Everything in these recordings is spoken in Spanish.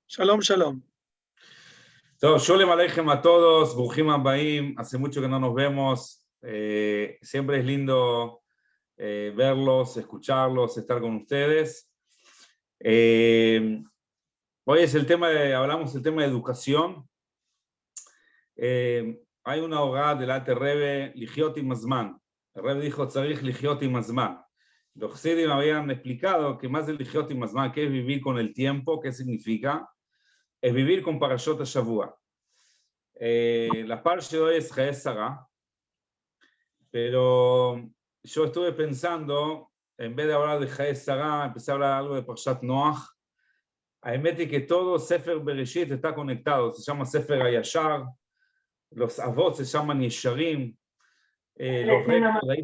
Shalom, shalom. Sholem Aleichem a todos, Bruchim Habayim. Hace mucho que no nos vemos. Siempre es lindo verlos, escucharlos, estar con ustedes. Hoy es hablamos del tema de educación. Hay una hogá del Alter Rebbe, Lijiot im Hazman. El Rebbe dijo, Tzarich Lijiot im Hazman. Los Hasidim habían explicado que más del Lijiot im Hazman, que es vivir con el tiempo, ¿qué significa? Es vivir con Parashot HaShavua. La parsha de hoy es Chayei Sarah, pero yo estuve pensando, en vez de hablar de Chayei Sarah, empecé a hablar algo de Parshat Noach. Admite que todo Sefer Bereshit está conectado, se llama Sefer HaYashar, los avot se llaman Yesharim, los reyes, de ahí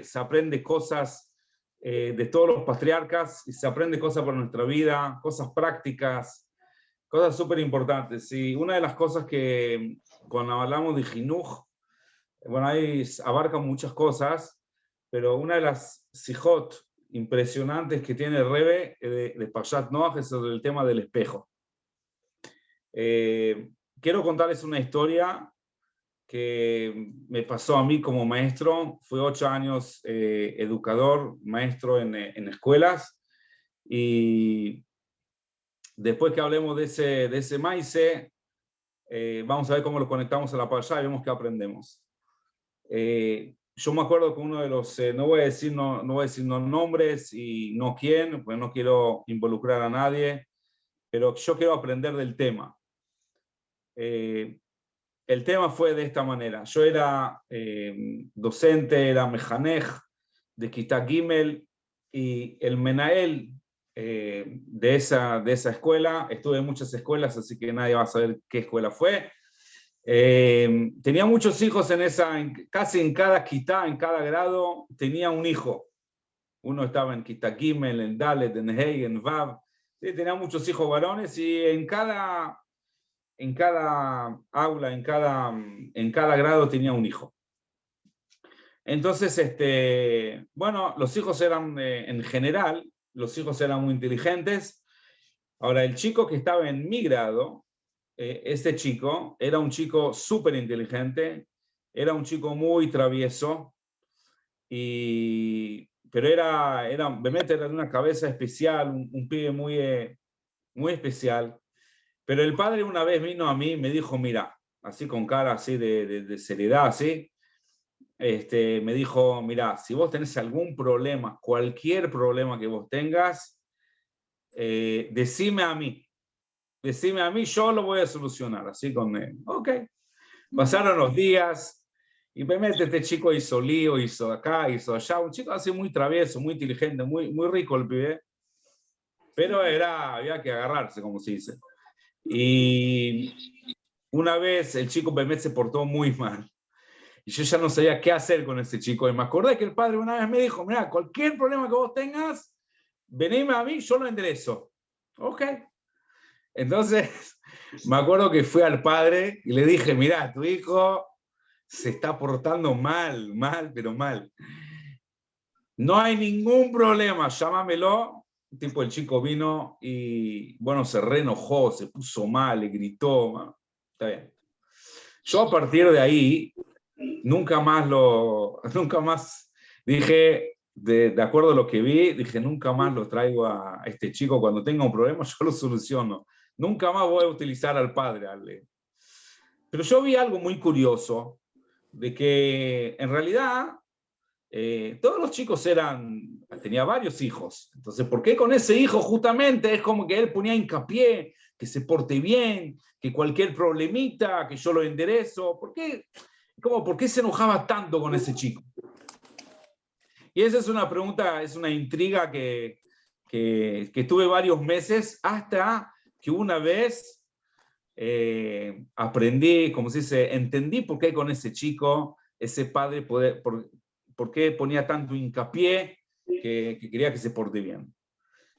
se aprende cosas de todos los patriarcas y se aprende cosas para nuestra vida, cosas prácticas, cosas súper importantes. Y una de las cosas que cuando hablamos de Jinuj, bueno, ahí abarca muchas cosas, pero una de las sijot impresionantes que tiene el Rebbe de Parshat Noach es el tema del espejo. Quiero contarles una historia que me pasó a mí como maestro. Fui 8 años educador, maestro en escuelas, y después que hablemos de ese maíz, vamos a ver cómo lo conectamos a la parashá y vemos qué aprendemos. Yo me acuerdo que uno de los, no voy a decir nombres y no quién, pues no quiero involucrar a nadie, pero yo quiero aprender del tema. El tema fue de esta manera. Yo era docente, era mejanej de Kita Gimel, y el menael de esa escuela, estuve en muchas escuelas, así que nadie va a saber qué escuela fue. Tenía muchos hijos casi en cada Kita, en cada grado, tenía un hijo. Uno estaba en Kita Gimel, en Dalet, en Hei, en Vav. Sí, tenía muchos hijos varones y en cada aula, en cada grado tenía un hijo. Entonces, bueno, los hijos eran, en general, los hijos eran muy inteligentes. Ahora, el chico que estaba en mi grado, este chico, era un chico súper inteligente, era un chico muy travieso, pero obviamente era de una cabeza especial, un pibe muy especial. Pero el padre una vez vino a mí y me dijo, mira, así con cara así de seriedad, así, me dijo, mira, si vos tenés algún problema, cualquier problema que vos tengas, decime a mí, yo lo voy a solucionar, así con él. Ok. Pasaron los días y obviamente este chico hizo lío, hizo acá, hizo allá, un chico así muy travieso, muy inteligente, muy rico el pibe, pero había que agarrarse, como se dice. Y una vez el chico Bemet se portó muy mal. Y yo ya no sabía qué hacer con ese chico. Y me acordé que el padre una vez me dijo, mira, cualquier problema que vos tengas, venime a mí, yo lo enderezo. Ok. Entonces, me acuerdo que fui al padre y le dije, mira, tu hijo se está portando mal, pero mal. No hay ningún problema, llámamelo. Tipo, el chico vino y, bueno, se reenojó, se puso mal, le gritó. Bueno, está bien. Yo a partir de ahí, nunca más dije, de acuerdo a lo que vi, dije, nunca más lo traigo a este chico. Cuando tenga un problema, yo lo soluciono. Nunca más voy a utilizar al padre. Pero yo vi algo muy curioso, de que en realidad todos los chicos tenía varios hijos. Entonces, ¿por qué con ese hijo justamente es como que él ponía hincapié, que se porte bien, que cualquier problemita, que yo lo enderezo? ¿Por qué se enojaba tanto con ese chico? Y esa es una pregunta, es una intriga que tuve varios meses, hasta que una vez aprendí, como se dice, entendí por qué con ese chico, ese padre, por qué ponía tanto hincapié que quería que se porte bien.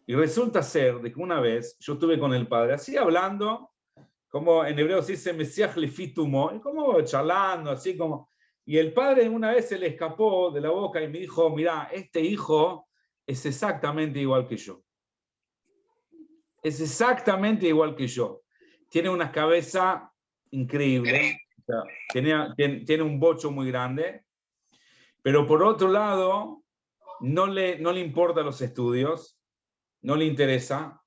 Y resulta ser de que una vez yo estuve con el padre, así hablando, como en hebreo se dice, Mesiach lefitumo, y como charlando, así como. Y el padre una vez se le escapó de la boca y me dijo, mira, este hijo es exactamente igual que yo. Es exactamente igual que yo. Tiene una cabeza increíble, o sea, tiene un bocho muy grande, pero por otro lado, no le importan los estudios, no le interesa,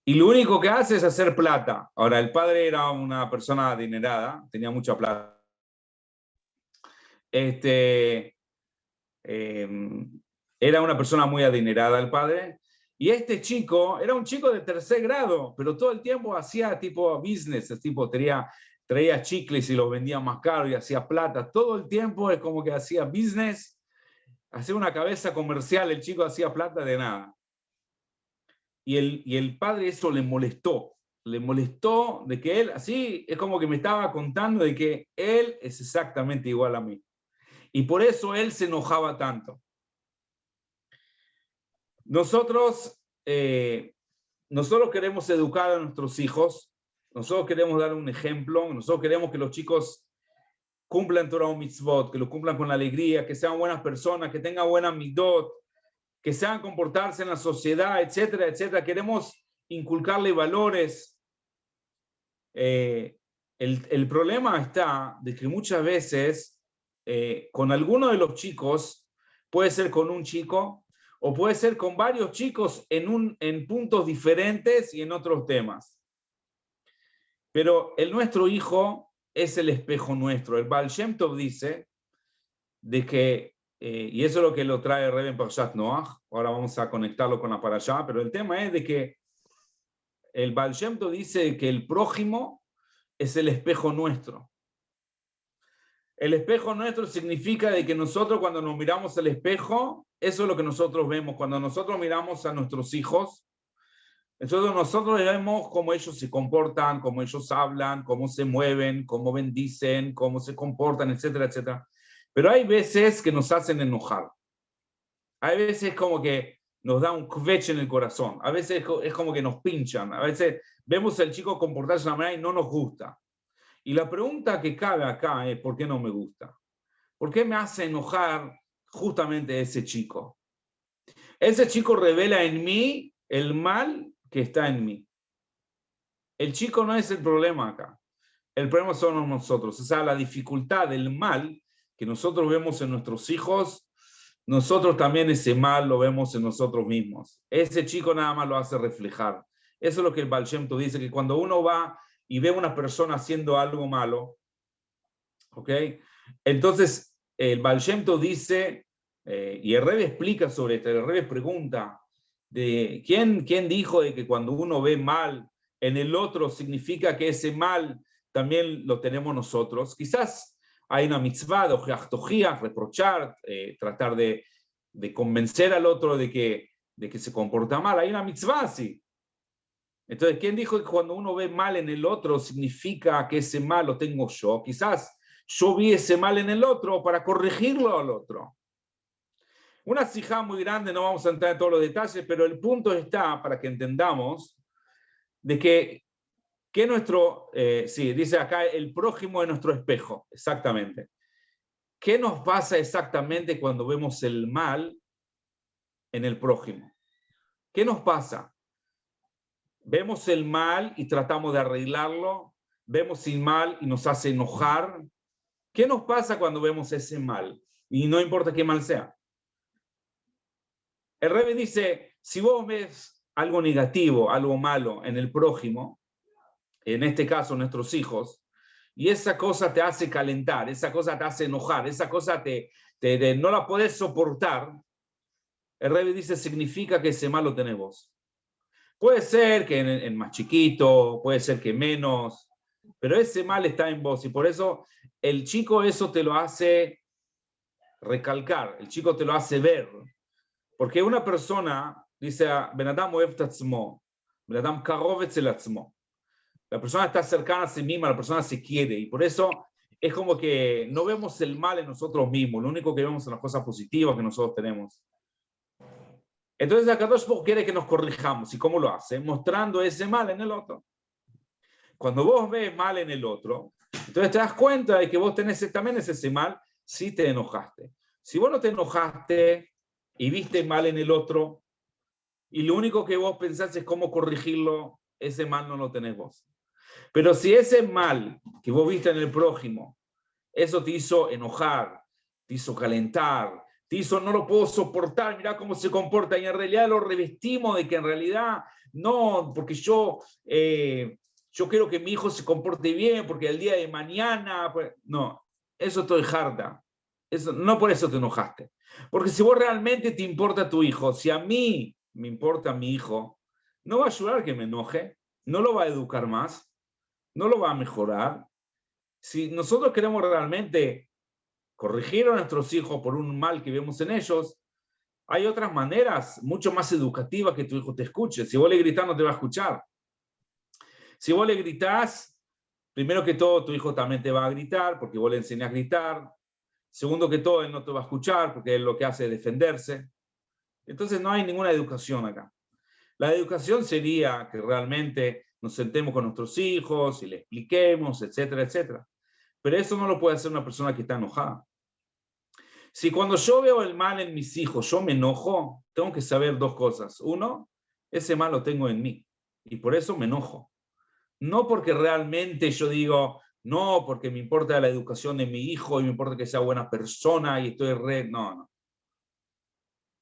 y lo único que hace es hacer plata. Ahora, el padre era una persona adinerada, tenía mucha plata. Era una persona muy adinerada el padre, y este chico era un chico de tercer grado, pero todo el tiempo hacía tipo business, tipo traía chicles y los vendía más caro y hacía plata, todo el tiempo es como que hacía business, hacía una cabeza comercial, el chico hacía plata de nada. Y el padre eso le molestó de que él, así es como que me estaba contando de que él es exactamente igual a mí. Y por eso él se enojaba tanto. Nosotros queremos educar a nuestros hijos, nosotros queremos dar un ejemplo, nosotros queremos que los chicos cumplan Torah o mitzvot, que lo cumplan con alegría, que sean buenas personas, que tengan buena midot, que sean comportarse en la sociedad, etcétera, etcétera. Queremos inculcarle valores. El problema está de que muchas veces con alguno de los chicos, puede ser con un chico o puede ser con varios chicos en puntos diferentes y en otros temas. Pero nuestro hijo es el espejo nuestro. El Baal Shem Tov dice de que, y eso es lo que lo trae el Rebbe en Parashat Noach, ahora vamos a conectarlo con la Parashá, pero el tema es de que el Baal Shem Tov dice que el prójimo es el espejo nuestro. El espejo nuestro significa de que nosotros cuando nos miramos al espejo, eso es lo que nosotros vemos. Cuando nosotros miramos a nuestros hijos, entonces nosotros vemos cómo ellos se comportan, cómo ellos hablan, cómo se mueven, cómo bendicen, cómo se comportan, etcétera, etcétera. Pero hay veces que nos hacen enojar. Hay veces como que nos da un kvetch en el corazón. A veces es como que nos pinchan. A veces vemos al chico comportarse de una manera y no nos gusta. Y la pregunta que cabe acá es, ¿por qué no me gusta? ¿Por qué me hace enojar justamente ese chico? Ese chico revela en mí el mal que está en mí. El chico no es el problema acá. El problema somos nosotros. O sea, la dificultad del mal que nosotros vemos en nuestros hijos, nosotros también ese mal lo vemos en nosotros mismos. Ese chico nada más lo hace reflejar. Eso es lo que el Baal Shem Tov dice, que cuando uno va y ve a una persona haciendo algo malo, ¿ok? Entonces, el Baal Shem Tov dice, y el Rebbe explica sobre esto, el Rebbe pregunta, de ¿quién dijo de que cuando uno ve mal en el otro significa que ese mal también lo tenemos nosotros? Quizás hay una mitzvah de ojeachtojía, reprochar, tratar de convencer al otro de que se comporta mal. Hay una mitzvah así. Entonces, ¿quién dijo que cuando uno ve mal en el otro significa que ese mal lo tengo yo? Quizás yo vi ese mal en el otro para corregirlo al otro. Una sijá muy grande, no vamos a entrar en todos los detalles, pero el punto está para que entendamos de que nuestro, sí, dice acá, el prójimo es nuestro espejo, exactamente. ¿Qué nos pasa exactamente cuando vemos el mal en el prójimo? ¿Qué nos pasa? Vemos el mal y tratamos de arreglarlo, vemos el mal y nos hace enojar. ¿Qué nos pasa cuando vemos ese mal? Y no importa qué mal sea. El Rebbe dice, si vos ves algo negativo, algo malo en el prójimo, en este caso nuestros hijos, y esa cosa te hace calentar, esa cosa te hace enojar, esa cosa no la podés soportar, el Rebbe dice, significa que ese mal lo tenés vos. Puede ser que en más chiquito, puede ser que menos, pero ese mal está en vos, y por eso el chico eso te lo hace recalcar, el chico te lo hace ver. Porque una persona dice, Ben-Adam oev tatzmo, Ben-Adam karov etzel atzmo. La persona está cercana a sí misma, la persona se quiere, y por eso es como que no vemos el mal en nosotros mismos, lo único que vemos son las cosas positivas que nosotros tenemos. Entonces Akadosh Baruj Hu quiere que nos corrijamos, ¿y cómo lo hace? Mostrando ese mal en el otro. Cuando vos ves mal en el otro, entonces te das cuenta de que vos tenés también ese mal si te enojaste. Si vos no te enojaste, y viste mal en el otro, y lo único que vos pensás es cómo corregirlo, ese mal no lo tenés vos. Pero si ese mal que vos viste en el prójimo, eso te hizo enojar, te hizo calentar, te hizo no lo puedo soportar, mirá cómo se comporta, y en realidad lo revestimos de que en realidad no, porque yo quiero que mi hijo se comporte bien, porque el día de mañana, pues, no, eso estoy harta. Eso, no por eso te enojaste. Porque si vos realmente te importa tu hijo, si a mí me importa mi hijo, no va a ayudar que me enoje, no lo va a educar más, no lo va a mejorar. Si nosotros queremos realmente corregir a nuestros hijos por un mal que vemos en ellos, hay otras maneras mucho más educativas que tu hijo te escuche. Si vos le gritás, no te va a escuchar. Si vos le gritás, primero que todo, tu hijo también te va a gritar porque vos le enseñás a gritar. Segundo que todo, él no te va a escuchar porque él lo que hace es defenderse. Entonces no hay ninguna educación acá. La educación sería que realmente nos sentemos con nuestros hijos y le expliquemos, etcétera, etcétera. Pero eso no lo puede hacer una persona que está enojada. Si cuando yo veo el mal en mis hijos, yo me enojo, tengo que saber dos cosas. Uno, ese mal lo tengo en mí y por eso me enojo. No porque realmente yo digo, no, porque me importa la educación de mi hijo y me importa que sea buena persona y estoy no, no.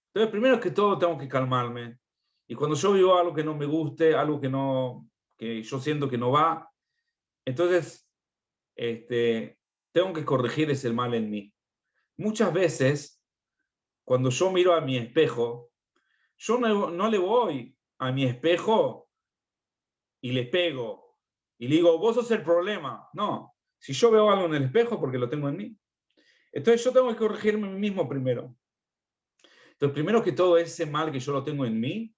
Entonces, primero que todo, tengo que calmarme. Y cuando yo veo algo que no me guste, algo que yo siento que no va, entonces tengo que corregir ese mal en mí. Muchas veces, cuando yo miro a mi espejo, yo no le voy a mi espejo y le pego y le digo, vos sos el problema. No, si yo veo algo en el espejo, porque lo tengo en mí. Entonces yo tengo que corregirme a mí mismo primero. Entonces, primero que todo, ese mal que yo lo tengo en mí,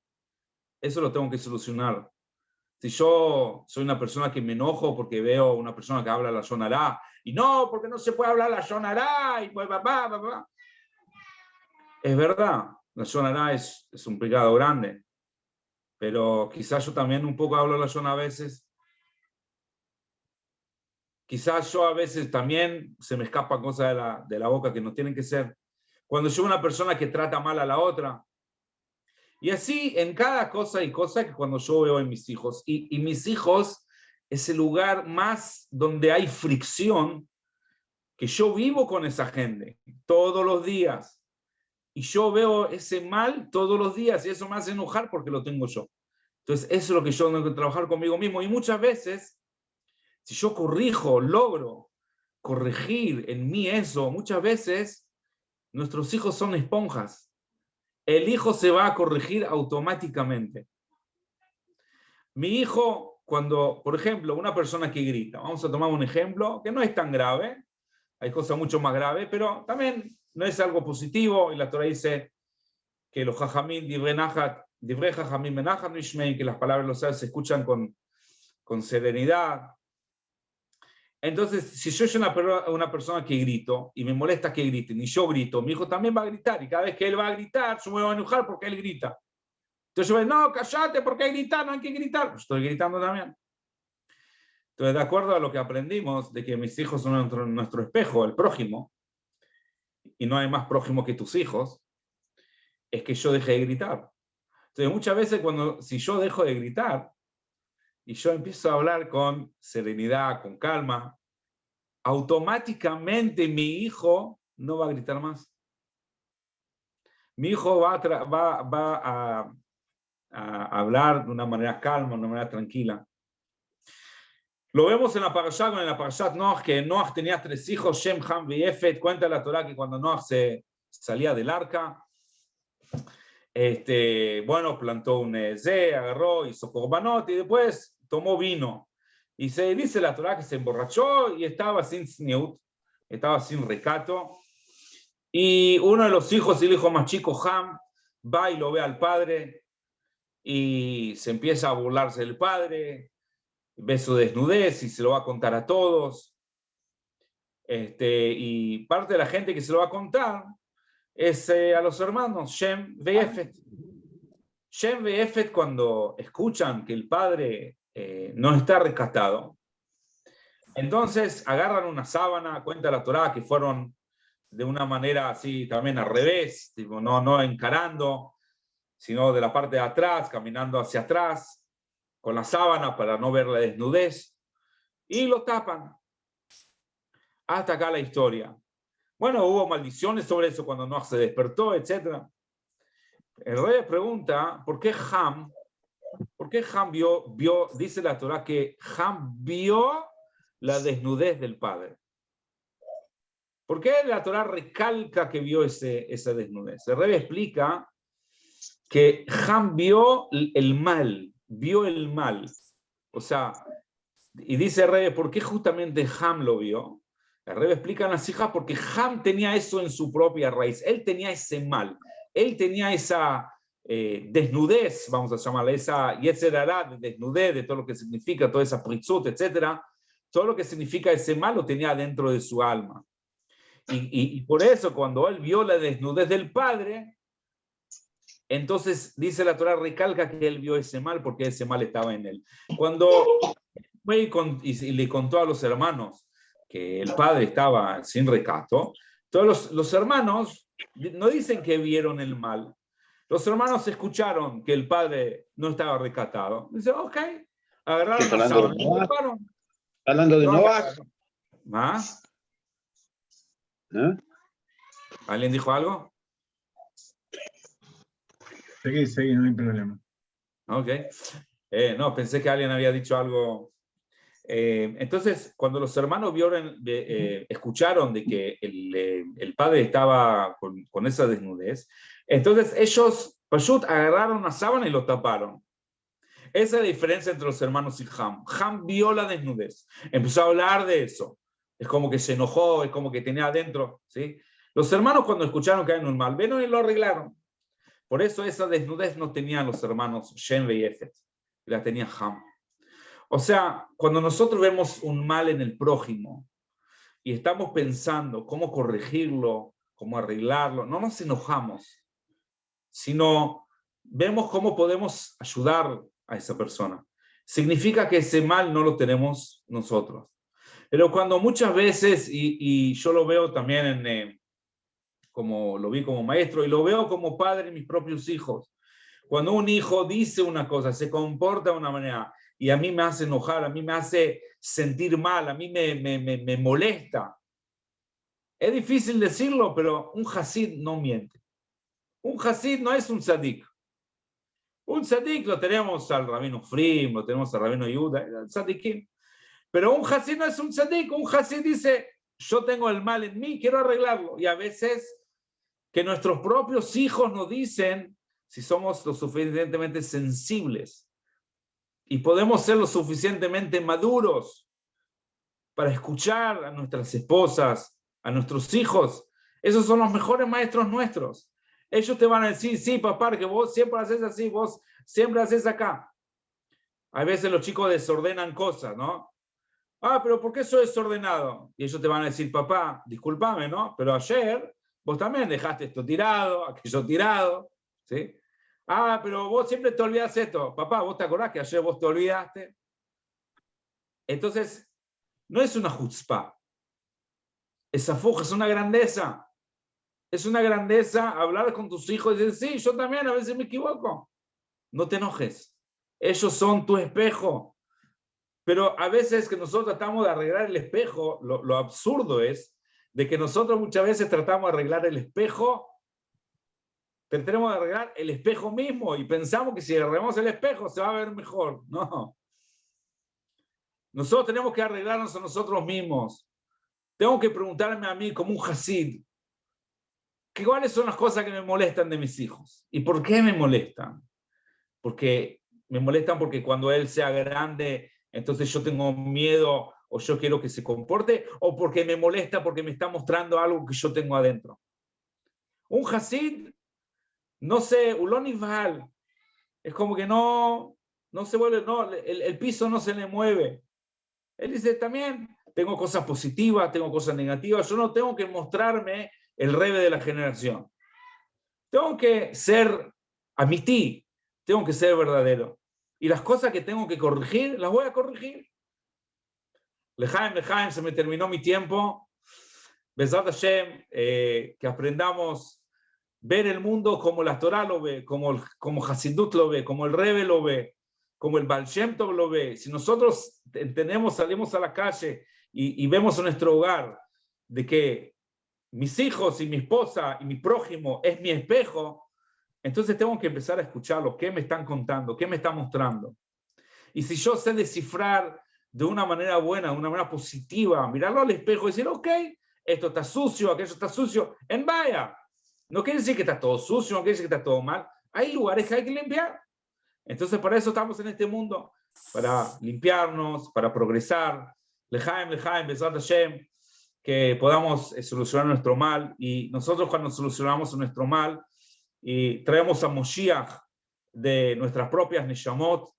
eso lo tengo que solucionar. Si yo soy una persona que me enojo porque veo una persona que habla la Shonará, y no, porque no se puede hablar la Shonará, y pues papá. Es verdad, la Shonará es un pecado grande, pero quizás yo también un poco hablo la Shonará a veces. Quizás yo a veces también se me escapan cosas de la boca que no tienen que ser. Cuando yo una persona que trata mal a la otra. Y así en cada cosa y cosa que cuando yo veo en mis hijos. Y mis hijos es el lugar más donde hay fricción, que yo vivo con esa gente todos los días. Y yo veo ese mal todos los días y eso me hace enojar porque lo tengo yo. Entonces eso es lo que yo tengo que trabajar conmigo mismo. Y muchas veces, si yo logro corregir en mí eso, muchas veces nuestros hijos son esponjas. El hijo se va a corregir automáticamente. Mi hijo, cuando, por ejemplo, una persona que grita, vamos a tomar un ejemplo que no es tan grave, hay cosas mucho más graves, pero también no es algo positivo, y la Torah dice que los jajamín, divrei jajamín menachat nishmein, que las palabras de los sabios se escuchan con serenidad. Entonces, si yo soy una persona que grito y me molesta que griten y yo grito, mi hijo también va a gritar y cada vez que él va a gritar, yo me voy a enojar porque él grita. Entonces yo voy, no, cállate, porque hay que gritar, no hay que gritar. Pues estoy gritando también. Entonces, de acuerdo a lo que aprendimos de que mis hijos son nuestro espejo, el prójimo, y no hay más prójimo que tus hijos, es que yo deje de gritar. Entonces, muchas veces si yo dejo de gritar y yo empiezo a hablar con serenidad, con calma, automáticamente mi hijo no va a gritar más. Mi hijo va a hablar de una manera calma, de una manera tranquila. Lo vemos en la Parashat Noach, que Noach tenía 3 hijos, Shem, Ham y Efet. Cuenta la Torah que cuando Noach se salía del arca, plantó un agarró, hizo korbanot y después tomó vino. Y se dice la Torah que se emborrachó y estaba sin tzniut, estaba sin recato. Y uno de los hijos, el hijo más chico, Ham, va y lo ve al padre y se empieza a burlarse del padre, ve su desnudez y se lo va a contar a todos. Y parte de la gente que se lo va a contar es a los hermanos Shem y Efet. Shem y Efet, cuando escuchan que el padre no está rescatado, entonces agarran una sábana, cuenta la Torá que fueron de una manera así también al revés, tipo, no encarando, sino de la parte de atrás, caminando hacia atrás, con la sábana para no ver la desnudez, y lo tapan. Hasta acá la historia. Bueno, hubo maldiciones sobre eso cuando Noah se despertó, etc. El rey pregunta, ¿por qué Ham vio, dice la Torah que Ham vio la desnudez del padre? ¿Por qué la Torah recalca que vio esa desnudez? El rey explica que Ham vio el mal. O sea, y dice el rey, ¿por qué justamente Ham lo vio? El rey explica en la sija porque Ham tenía eso en su propia raíz. Él tenía ese mal. Él tenía esa desnudez, vamos a llamarla, esa yetzerará de desnudez, de todo lo que significa, toda esa pritzut, etc. Todo lo que significa ese mal lo tenía dentro de su alma. Y por eso, cuando él vio la desnudez del padre, entonces dice la Torah, recalca que él vio ese mal porque ese mal estaba en él. Cuando fue y le contó a los hermanos que el padre estaba sin recato, todos los hermanos no dicen que vieron el mal. Los hermanos escucharon que el padre no estaba recatado. Dicen, ok, agarraron la sábana y lo taparon. Hablando de Noah. ¿Más? ¿Eh? ¿Alguien dijo algo? Seguí, no hay problema. Ok. No, pensé que alguien había dicho algo. Entonces, cuando los hermanos escucharon de que el padre estaba con esa desnudez, entonces ellos agarraron una sábana y lo taparon. Esa es la diferencia entre los hermanos y Ham. Ham vio la desnudez, empezó a hablar de eso. Es como que se enojó, es como que tenía adentro, ¿sí? Los hermanos cuando escucharon que era normal, vieron y lo arreglaron. Por eso esa desnudez no tenían los hermanos Shem y Efet, la tenía Ham. O sea, cuando nosotros vemos un mal en el prójimo y estamos pensando cómo corregirlo, cómo arreglarlo, no nos enojamos, sino vemos cómo podemos ayudar a esa persona. Significa que ese mal no lo tenemos nosotros. Pero cuando muchas veces, y yo lo veo también como lo vi como maestro y lo veo como padre en mis propios hijos, cuando un hijo dice una cosa, se comporta de una manera y a mí me hace enojar, a mí me hace sentir mal, a mí me molesta. Es difícil decirlo, pero un hasid no miente. Un hasid no es un tzadik. Un tzadik lo tenemos al rabino Frim, lo tenemos al rabino Yehuda, el tzadikim. Pero un hasid no es un tzadik. Un hasid dice, yo tengo el mal en mí, quiero arreglarlo. Y a veces que nuestros propios hijos nos dicen si somos lo suficientemente sensibles y podemos ser lo suficientemente maduros para escuchar a nuestras esposas, a nuestros hijos. Esos son los mejores maestros nuestros. Ellos te van a decir, sí, papá, que vos siempre haces así, vos siempre haces acá. A veces los chicos desordenan cosas, ¿no? Ah, pero ¿por qué soy desordenado? Y ellos te van a decir, papá, discúlpame, ¿no? Pero ayer vos también dejaste esto tirado, aquello tirado, ¿sí? Ah, pero vos siempre te olvidas esto. Papá, ¿vos te acordás que ayer vos te olvidaste? Entonces, no es una chutzpah. Esa fuga es una grandeza. Es una grandeza hablar con tus hijos y decir, sí, yo también a veces me equivoco. No te enojes. Ellos son tu espejo. Pero a veces que nosotros tratamos de arreglar el espejo, lo absurdo es de que nosotros muchas veces tratamos de arreglar el espejo, tratamos de arreglar el espejo mismo y pensamos que si arreglamos el espejo se va a ver mejor. No. Nosotros tenemos que arreglarnos a nosotros mismos. Tengo que preguntarme a mí como un hasid, ¿cuáles son las cosas que me molestan de mis hijos? ¿Y por qué me molestan? Porque me molestan porque cuando él sea grande, entonces yo tengo miedo o yo quiero que se comporte, o porque me molesta porque me está mostrando algo que yo tengo adentro. Un hasid, no sé, ulonival, es como que no se vuelve, no, el piso no se le mueve. Él dice, también tengo cosas positivas, tengo cosas negativas, yo no tengo que mostrarme el rebe de la generación. Tengo que ser amití, tengo que ser verdadero. Y las cosas que tengo que corregir, las voy a corregir. Lejaim, se me terminó mi tiempo. Besat Hashem, que aprendamos ver el mundo como la Torah lo ve, como Hasidut lo ve, como el Rebbe lo ve, como el Baal Shem Tov lo ve. Si nosotros entendemos, salimos a la calle y vemos en nuestro hogar de que mis hijos y mi esposa y mi prójimo es mi espejo, entonces tengo que empezar a escucharlo. ¿Qué me están contando? ¿Qué me están mostrando? Y si yo sé descifrar de una manera buena, de una manera positiva, mirarlo al espejo y decir, ok, esto está sucio, aquello está sucio, en vaya. No quiere decir que está todo sucio, no quiere decir que está todo mal. Hay lugares que hay que limpiar. Entonces, para eso estamos en este mundo, para limpiarnos, para progresar. Lejaim, Besat Hashem, que podamos solucionar nuestro mal. Y nosotros cuando solucionamos nuestro mal y traemos a Moshiach de nuestras propias Neshamot,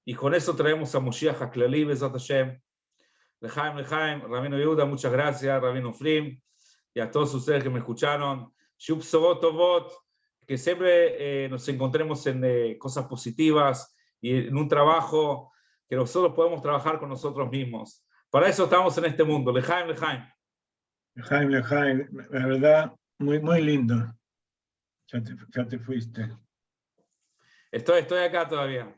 y con eso traemos a Moshiach HaKlali, Besat Hashem. Lejaim, Rabino Yehuda, muchas gracias, Rabino Flim, y a todos ustedes que me escucharon. Shub Sovot Tovot, que siempre nos encontremos en cosas positivas y en un trabajo que nosotros podemos trabajar con nosotros mismos. Para eso estamos en este mundo. Lejaim. Lejaim, la verdad, muy, muy lindo. Ya te fuiste. Estoy acá todavía.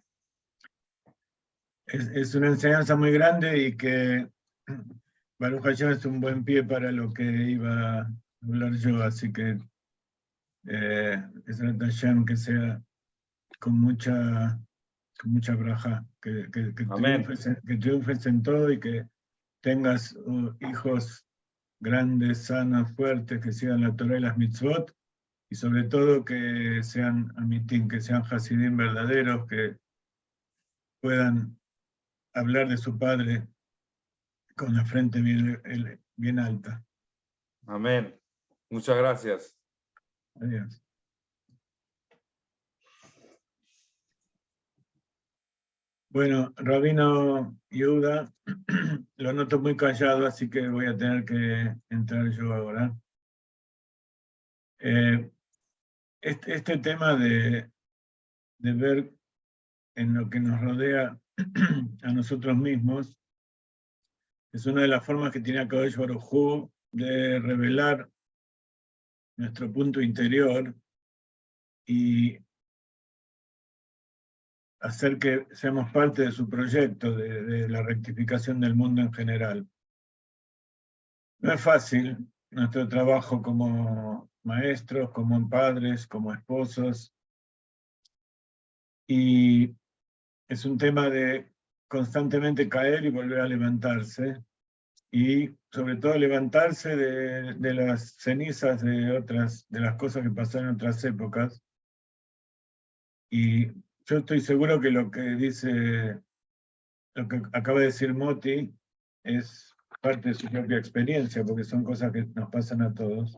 Es una enseñanza muy grande y que Baruch Hashem es un buen pie para lo que iba a hablar yo, así que es un Hashem que sea con mucha braja, que triunfes en todo y que tengas hijos grandes, sanos, fuertes, que sigan la Torah y las mitzvot, y sobre todo que sean amitim, que sean hasidim verdaderos, que puedan hablar de su padre con la frente bien alta. Amén. Muchas gracias. Adiós. Bueno, Rabino Yehuda, lo noto muy callado, así que voy a tener que entrar yo ahora. Este tema de ver en lo que nos rodea a nosotros mismos es una de las formas que tiene Akadosh Baruj Hu de revelar nuestro punto interior y hacer que seamos parte de su proyecto de la rectificación del mundo en general. No es fácil nuestro trabajo como maestros, como padres, como esposos, y es un tema de constantemente caer y volver a levantarse, y sobre todo levantarse de las cenizas de las cosas que pasaron en otras épocas. Y yo estoy seguro que lo que acaba de decir Moti es parte de su propia experiencia, porque son cosas que nos pasan a todos.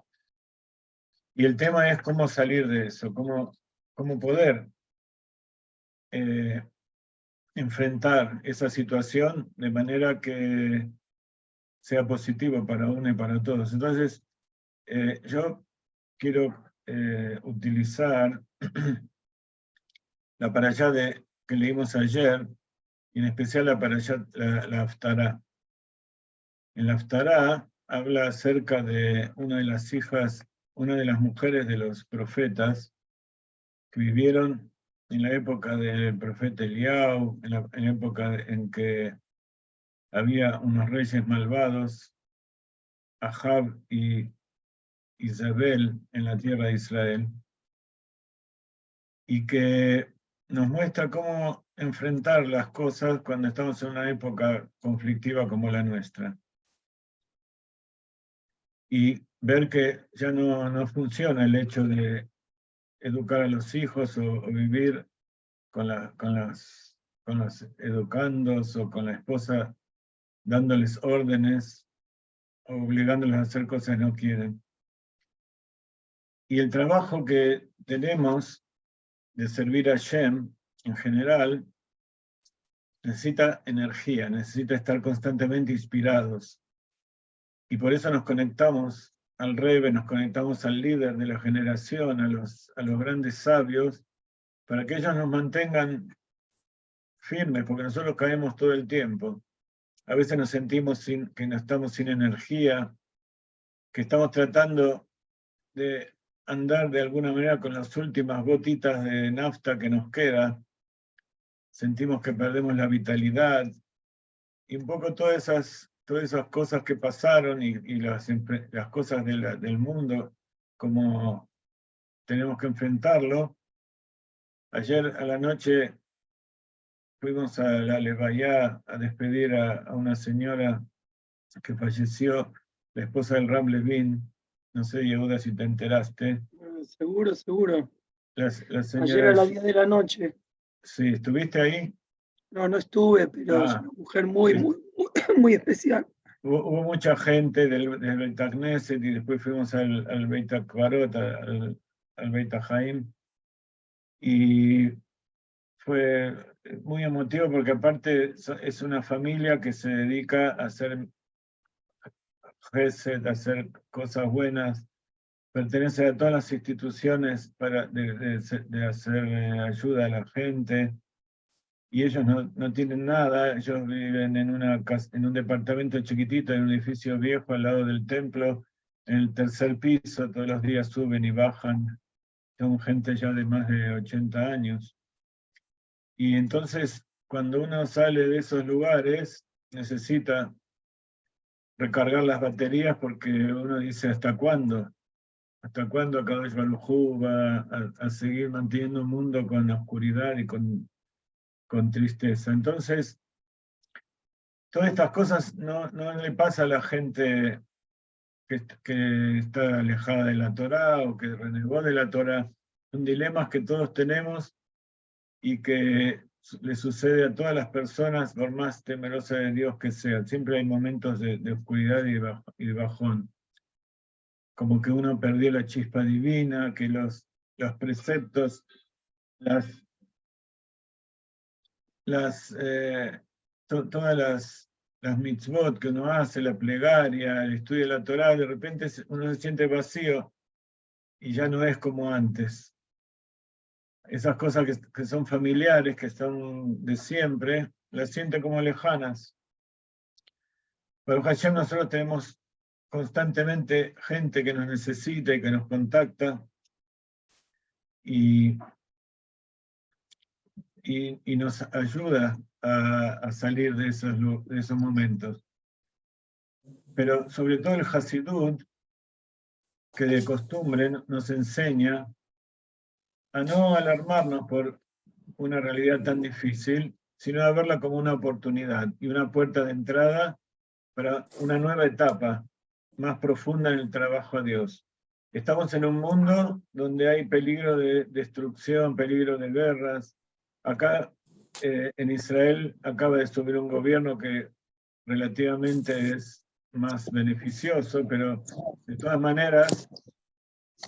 Y el tema es cómo salir de eso, cómo poder enfrentar esa situación de manera que sea positivo para uno y para todos. Entonces, yo quiero utilizar la parashá que leímos ayer, y en especial la parashá, la Haftará. En la Haftará habla acerca de una de las mujeres de los profetas que vivieron en la época del profeta Eliau, en la época en que había unos reyes malvados, Ahab y Isabel, en la tierra de Israel, y que nos muestra cómo enfrentar las cosas cuando estamos en una época conflictiva como la nuestra. Y ver que ya no funciona el hecho de educar a los hijos o vivir con los educandos o con la esposa dándoles órdenes, obligándoles a hacer cosas que no quieren. Y el trabajo que tenemos de servir a Hashem en general necesita energía, necesita estar constantemente inspirados. Y por eso nos conectamos al Rebbe, nos conectamos al líder de la generación, a los grandes sabios, para que ellos nos mantengan firmes, porque nosotros caemos todo el tiempo. A veces nos sentimos que no estamos sin energía, que estamos tratando de andar de alguna manera con las últimas gotitas de nafta que nos queda. Sentimos que perdemos la vitalidad, y un poco todas esas cosas que pasaron y las cosas del mundo, como tenemos que enfrentarlo. Ayer a la noche fuimos a la Levayá a despedir a una señora que falleció, la esposa del Rab Levin. No sé, Yehuda, si te enteraste. Seguro, seguro. La Ayer señora, a las 10 de la noche. sí, ¿estuviste ahí? No estuve, pero es una mujer muy, sí. muy especial. Hubo mucha gente del Beit HaKnesset y después fuimos al Beit HaKvarot, al Beit HaChaim, y fue muy emotivo porque aparte es una familia que se dedica a hacer Gesed, a hacer cosas buenas, pertenece a todas las instituciones de hacer ayuda a la gente, y ellos no tienen nada. Ellos viven en un departamento chiquitito, en un edificio viejo al lado del templo, en el tercer piso. Todos los días suben y bajan, son gente ya de más de 80 años. Y entonces, cuando uno sale de esos lugares, necesita recargar las baterías, porque uno dice, ¿hasta cuándo? ¿Hasta cuándo Akadosh Baruj Hu va a seguir manteniendo un mundo con oscuridad y con tristeza? Entonces, todas estas cosas no le pasa a la gente que está alejada de la Torá o que renegó de la Torá. Son dilemas que todos tenemos y que le sucede a todas las personas, por más temerosas de Dios que sean. Siempre hay momentos de oscuridad y de bajón. Como que uno perdió la chispa divina, que los preceptos, todas las mitzvot que uno hace, la plegaria, el estudio de la Torá, de repente uno se siente vacío y ya no es como antes. Esas cosas que son familiares, que son de siempre, las siente como lejanas. Baruj Hashem, nosotros tenemos constantemente gente que nos necesita y que nos contacta y nos ayuda a salir de esos momentos. Pero sobre todo el Hasidut, que de costumbre nos enseña a no alarmarnos por una realidad tan difícil, sino a verla como una oportunidad y una puerta de entrada para una nueva etapa más profunda en el trabajo a Dios. Estamos en un mundo donde hay peligro de destrucción, peligro de guerras. Acá en Israel acaba de subir un gobierno que relativamente es más beneficioso, pero de todas maneras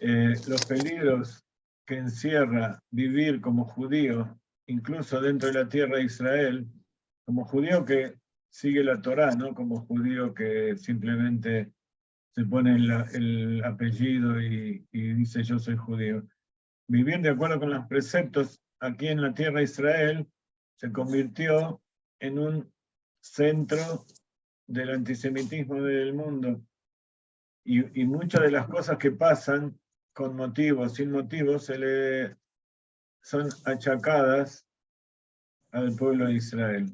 los peligros que encierra vivir como judío, incluso dentro de la tierra de Israel, como judío que sigue la Torá, no como judío que simplemente se pone el apellido y dice yo soy judío. Vivir de acuerdo con los preceptos aquí en la tierra de Israel se convirtió en un centro del antisemitismo del mundo. Y muchas de las cosas que pasan, con motivos, sin motivos, son achacadas al pueblo de Israel.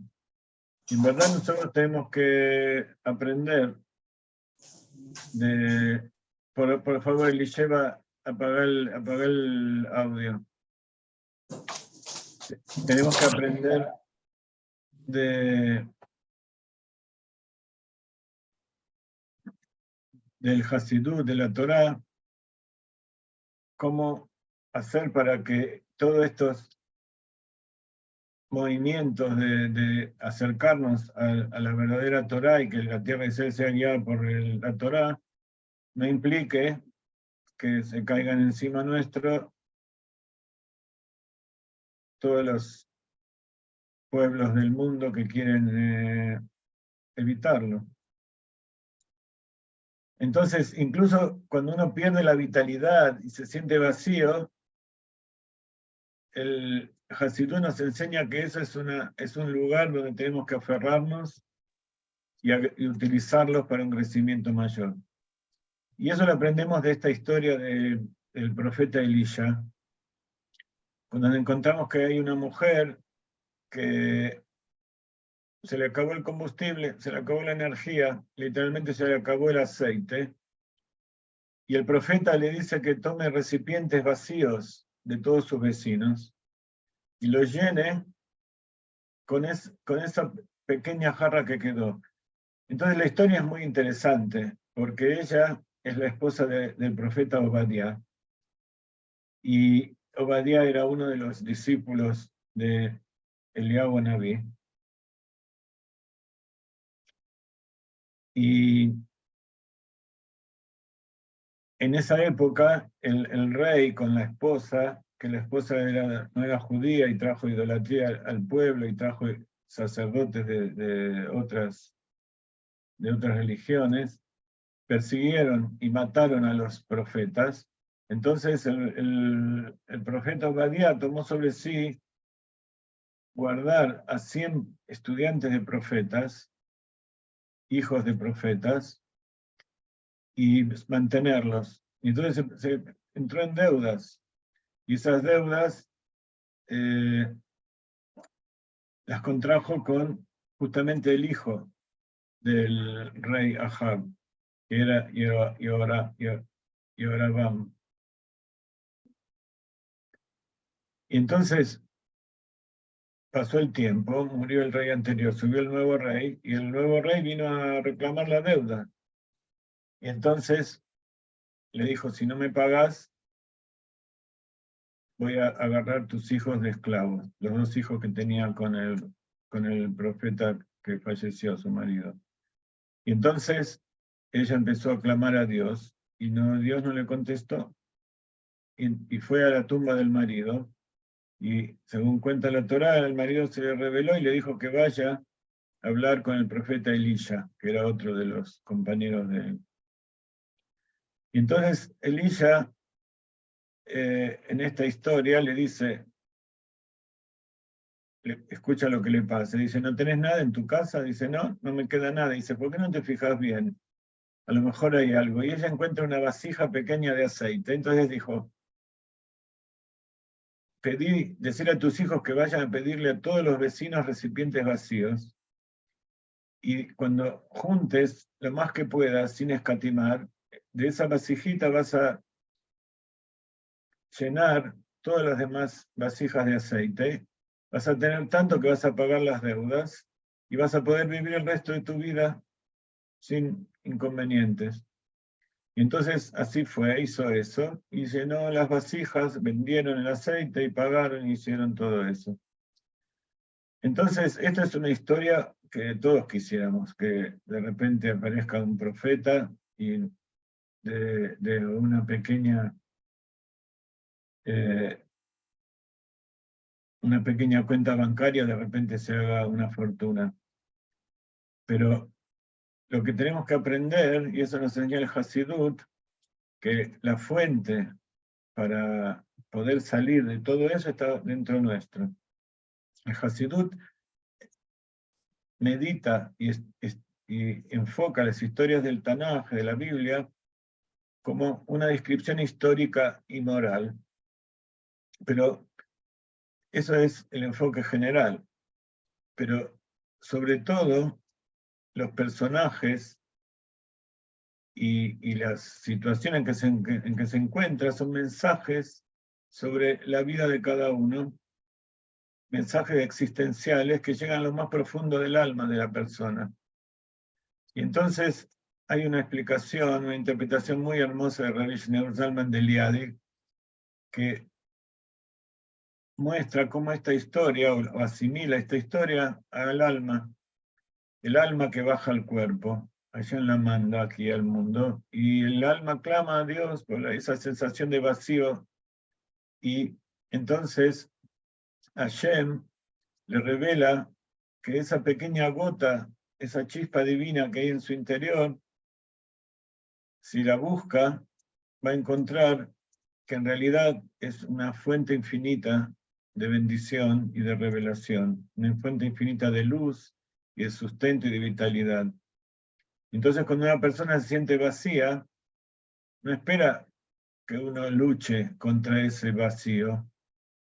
Y en verdad nosotros tenemos que aprender por favor, Elisheva, apaga el audio. Tenemos que aprender del Hasidut, de la Torá, cómo hacer para que todos estos movimientos de acercarnos a la verdadera Torá y que la tierra de Israel sea guiada por la Torá, no implique que se caigan encima nuestro todos los pueblos del mundo que quieren evitarlo. Entonces, incluso cuando uno pierde la vitalidad y se siente vacío, el Hasidut nos enseña que eso es un lugar donde tenemos que aferrarnos y utilizarlos para un crecimiento mayor. Y eso lo aprendemos de esta historia del profeta Elisha, cuando encontramos que hay una mujer que se le acabó el combustible, se le acabó la energía, literalmente se le acabó el aceite, y el profeta le dice que tome recipientes vacíos de todos sus vecinos y los llene con esa pequeña jarra que quedó. Entonces la historia es muy interesante, porque ella es la esposa del profeta Obadiah, y Obadiah era uno de los discípulos de Eliyahu Naví. Y en esa época, el rey con la esposa, que la esposa no era judía y trajo idolatría al pueblo y trajo sacerdotes de otras religiones, persiguieron y mataron a los profetas. Entonces el profeta Obadiah tomó sobre sí guardar a 100 estudiantes de profetas, hijos de profetas, y mantenerlos. Y entonces se entró en deudas, y esas deudas las contrajo con justamente el hijo del rey Ahab, que era Jehoram. Y entonces pasó el tiempo, murió el rey anterior, subió el nuevo rey, y el nuevo rey vino a reclamar la deuda. Y entonces le dijo, si no me pagás, voy a agarrar tus hijos de esclavos, los 2 hijos que tenía con el profeta que falleció, su marido. Y entonces ella empezó a clamar a Dios, y Dios no le contestó. Y fue a la tumba del marido, y según cuenta la Torá, el marido se le reveló y le dijo que vaya a hablar con el profeta Elisha, que era otro de los compañeros de él. Y entonces Elisha, en esta historia, le dice, escucha lo que le pasa, dice, ¿no tenés nada en tu casa? Dice, no me queda nada. Dice, ¿por qué no te fijas bien? A lo mejor hay algo. Y ella encuentra una vasija pequeña de aceite. Entonces dijo, decir a tus hijos que vayan a pedirle a todos los vecinos recipientes vacíos, y cuando juntes lo más que puedas, sin escatimar, de esa vasijita vas a llenar todas las demás vasijas de aceite, vas a tener tanto que vas a pagar las deudas, y vas a poder vivir el resto de tu vida sin inconvenientes. Y entonces así fue, hizo eso, y llenó las vasijas, vendieron el aceite y pagaron y hicieron todo eso. Entonces, esta es una historia que todos quisiéramos, que de repente aparezca un profeta y de una pequeña cuenta bancaria de repente se haga una fortuna. Pero lo que tenemos que aprender, y eso nos enseña el Hasidut, que la fuente para poder salir de todo eso está dentro nuestro. El Hasidut medita y enfoca las historias del Tanaj, de la Biblia, como una descripción histórica y moral. Pero eso es el enfoque general. Pero sobre todo, los personajes y las situaciones en que se encuentra son mensajes sobre la vida de cada uno, mensajes existenciales que llegan a lo más profundo del alma de la persona. Y entonces hay una explicación, una interpretación muy hermosa de Rabbi Shneur Zalman de Liadi, que muestra cómo esta historia, o asimila esta historia al alma, el alma que baja al cuerpo, allá en la manda, aquí al mundo, y el alma clama a Dios por esa sensación de vacío, y entonces Hashem le revela que esa pequeña gota, esa chispa divina que hay en su interior, si la busca, va a encontrar que en realidad es una fuente infinita de bendición y de revelación, una fuente infinita de luz y de sustento y de vitalidad. Entonces, cuando una persona se siente vacía, no espera que uno luche contra ese vacío,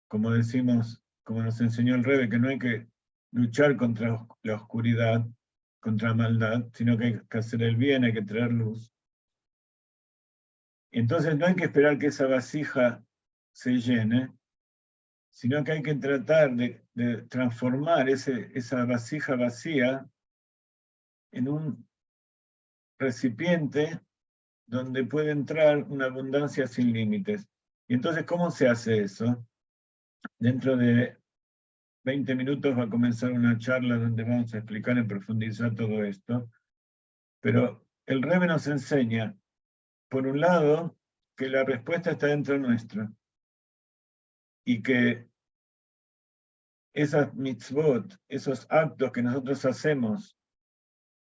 como decimos, como nos enseñó el Rebbe, que no hay que luchar contra la oscuridad, contra la maldad, sino que hay que hacer el bien, hay que traer luz. Entonces no hay que esperar que esa vasija se llene, sino que hay que tratar de transformar esa vasija vacía en un recipiente donde puede entrar una abundancia sin límites. Y entonces, ¿cómo se hace eso? Dentro de 20 minutos va a comenzar una charla donde vamos a explicar y profundizar todo esto. Pero el Rebbe nos enseña, por un lado, que la respuesta está dentro nuestro y que esas mitzvot, esos actos que nosotros hacemos,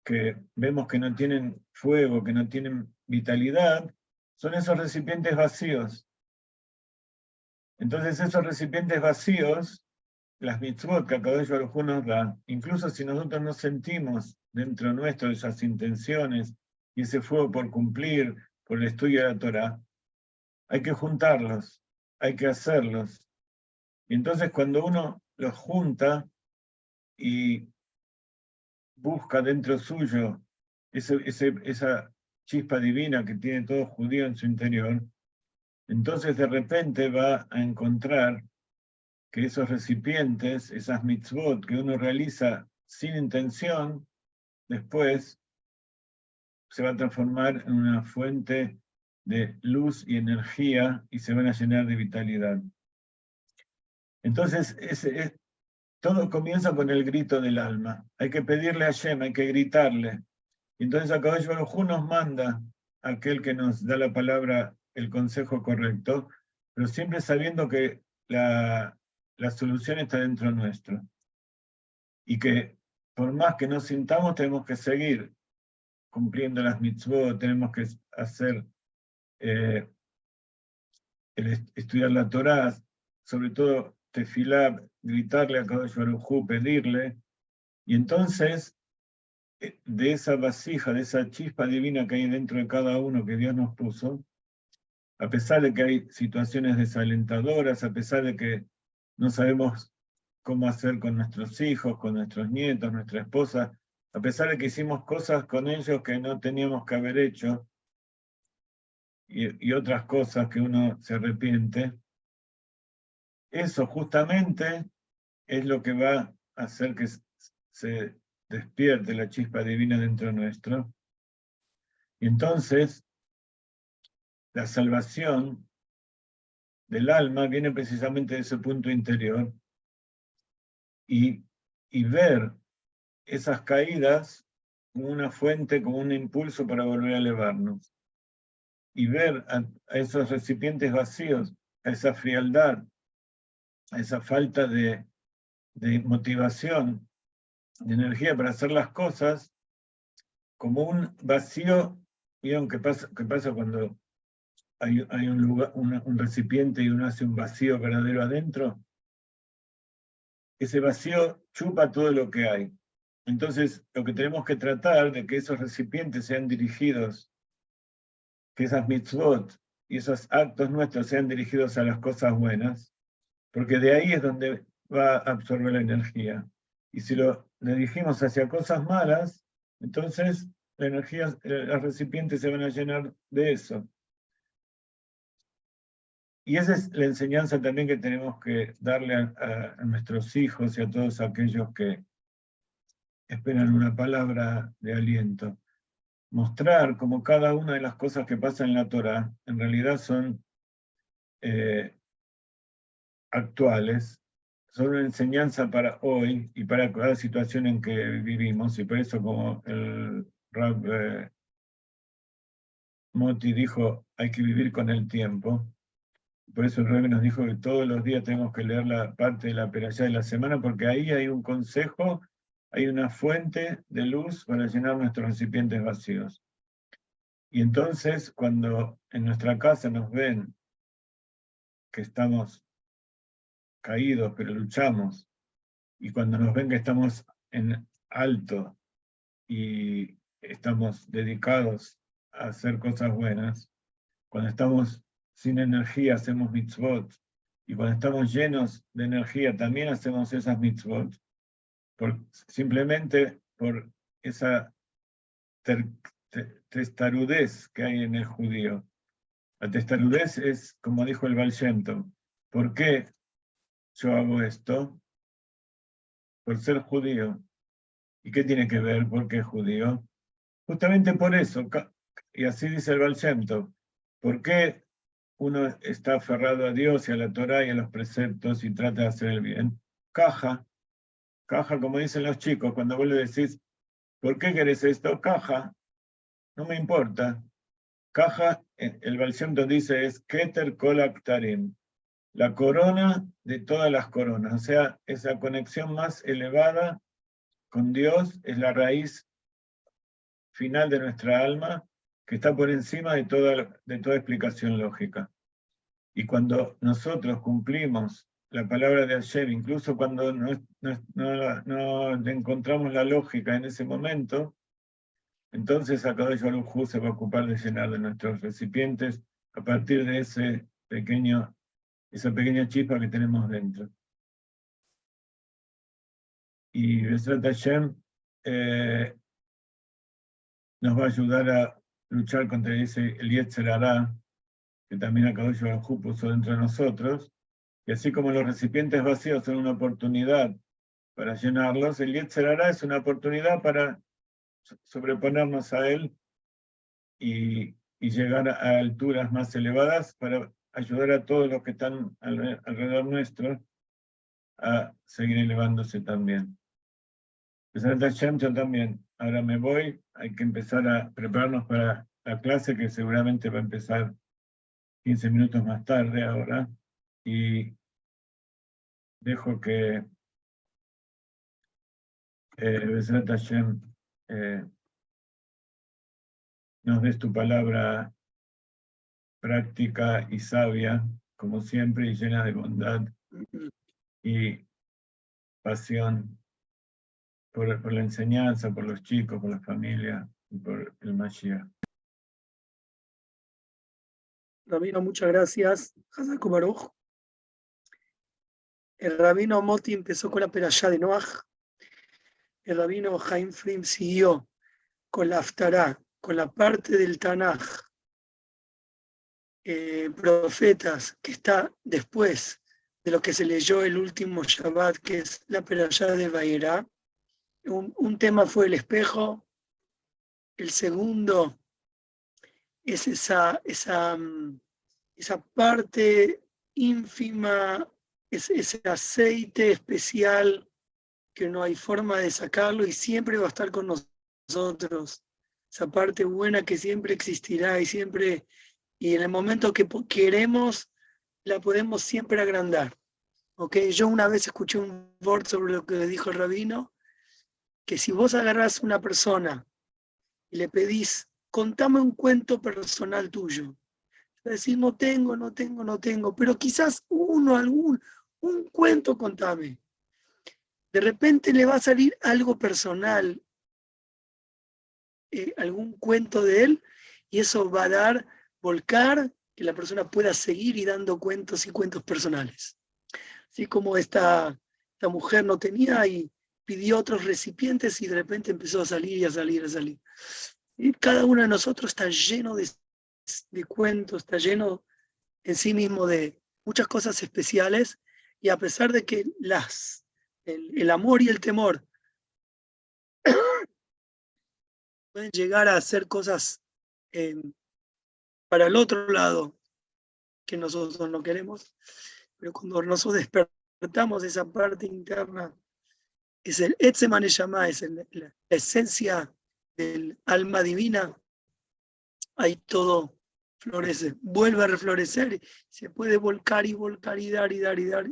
que vemos que no tienen fuego, que no tienen vitalidad, son esos recipientes vacíos. Entonces esos recipientes vacíos, las mitzvot que Akadosh Baruj Hu nos da, incluso si nosotros no sentimos dentro nuestro esas intenciones y ese fuego por cumplir, por el estudio de la Torah, hay que juntarlos, hay que hacerlos. Y entonces cuando uno los junta y busca dentro suyo esa chispa divina que tiene todo judío en su interior, entonces de repente va a encontrar que esos recipientes, esas mitzvot que uno realiza sin intención, después se va a transformar en una fuente de luz y energía y se van a llenar de vitalidad. Entonces, todo comienza con el grito del alma. Hay que pedirle a Hashem, hay que gritarle. Entonces Akadosh Baruj Hu nos manda a aquel que nos da la palabra, el consejo correcto, pero siempre sabiendo que la solución está dentro nuestro. Y que por más que nos sintamos, tenemos que seguir cumpliendo las mitzvot, tenemos que hacer, estudiar la Torá, sobre todo tefilá, gritarle a Akadosh Baruj Hu, pedirle, y entonces de esa vasija, de esa chispa divina que hay dentro de cada uno que Dios nos puso, a pesar de que hay situaciones desalentadoras, a pesar de que no sabemos cómo hacer con nuestros hijos, con nuestros nietos, nuestra esposa, a pesar de que hicimos cosas con ellos que no teníamos que haber hecho, y otras cosas que uno se arrepiente, eso justamente es lo que va a hacer que se despierte la chispa divina dentro nuestro. Y entonces, la salvación del alma viene precisamente de ese punto interior y ver esas caídas como una fuente, como un impulso para volver a elevarnos. Y ver a esos recipientes vacíos, a esa frialdad, a esa falta de motivación, de energía para hacer las cosas, como un vacío. ¿Vieron qué pasa cuando hay un lugar, un recipiente y uno hace un vacío verdadero adentro? Ese vacío chupa todo lo que hay. Entonces, lo que tenemos que tratar de que esos recipientes sean dirigidos, que esas mitzvot y esos actos nuestros sean dirigidos a las cosas buenas, porque de ahí es donde va a absorber la energía. Y si lo dirigimos hacia cosas malas, entonces la energía, los recipientes se van a llenar de eso. Y esa es la enseñanza también que tenemos que darle a nuestros hijos y a todos aquellos que esperan una palabra de aliento. Mostrar cómo cada una de las cosas que pasan en la Torá en realidad son actuales, son una enseñanza para hoy y para cada situación en que vivimos, y por eso, como el Rab Moti dijo, hay que vivir con el tiempo. Por eso el Rebbe nos dijo que todos los días tenemos que leer la parte de la perashá de la semana, porque ahí hay un consejo, hay una fuente de luz para llenar nuestros recipientes vacíos. Y entonces, cuando en nuestra casa nos ven que estamos caídos, pero luchamos, y cuando nos ven que estamos en alto y estamos dedicados a hacer cosas buenas, Cuando estamos sin energía hacemos mitzvot. Y cuando estamos llenos de energía también hacemos esas mitzvot. Simplemente por esa testarudez que hay en el judío. La testarudez es, como dijo el Baal Shem Tov, ¿por qué yo hago esto? Por ser judío. ¿Y qué tiene que ver? ¿Por qué es judío? Justamente por eso, y así dice el Baal Shem Tov, ¿por qué uno está aferrado a Dios y a la Torá y a los preceptos y trata de hacer el bien? Caja, como dicen los chicos, cuando vos le decís, ¿por qué querés esto? Caja, no me importa. Caja, el Baal Shem Tov dice, es Keter Kol Aktarim, la corona de todas las coronas, o sea, esa conexión más elevada con Dios es la raíz final de nuestra alma, que está por encima de toda explicación lógica. Y cuando nosotros cumplimos la palabra de Hashem, incluso cuando no encontramos la lógica en ese momento, entonces Akadosh Baruj Hu se va a ocupar de llenar de nuestros recipientes a partir de esa pequeña chispa que tenemos dentro. Y Besrat Hashem nos va a ayudar a luchar contra el Yetzer Hará, que también Akadosh Baruj Hu puso dentro de nosotros, y así como los recipientes vacíos son una oportunidad para llenarlos, el Yetzer Hará es una oportunidad para sobreponernos a él y llegar a alturas más elevadas para ayudar a todos los que están alrededor nuestro a seguir elevándose también. Besrat Hashem, yo también. Ahora me voy, hay que empezar a prepararnos para la clase que seguramente va a empezar 15 minutos más tarde ahora, y dejo que Besrat Hashem nos des tu palabra práctica y sabia, como siempre, y llena de bondad y pasión por la enseñanza, por los chicos, por la familia y por el Mashiach. Rabino, muchas gracias. Hazak Baruch. El rabino Moti empezó con la perashá de Noach. El rabino Chaim Frim siguió con la Haftará, con la parte del Tanaj, profetas, que está después de lo que se leyó el último Shabbat, que es la perashá de Vairá. Un tema fue el espejo, el segundo es esa parte ínfima, ese aceite especial que no hay forma de sacarlo y siempre va a estar con nosotros, esa parte buena que siempre existirá y en el momento que queremos, la podemos siempre agrandar. ¿Okay? Yo una vez escuché un word sobre lo que dijo el rabino, que si vos agarrás a una persona y le pedís, contame un cuento personal tuyo, va a decir, no tengo, pero quizás un cuento contame. De repente le va a salir algo personal, algún cuento de él, y eso va a volcar que la persona pueda seguir y dando cuentos y cuentos personales. Así como esta mujer no tenía y pidió otros recipientes y de repente empezó a salir y a salir. Y cada uno de nosotros está lleno de cuentos, está lleno en sí mismo de muchas cosas especiales, y a pesar de que el amor y el temor pueden llegar a hacer cosas para el otro lado que nosotros no queremos, pero cuando nosotros despertamos esa parte interna, es el Etzem Neshama, es la esencia del alma divina, ahí todo florece, vuelve a reflorecer, se puede volcar y dar,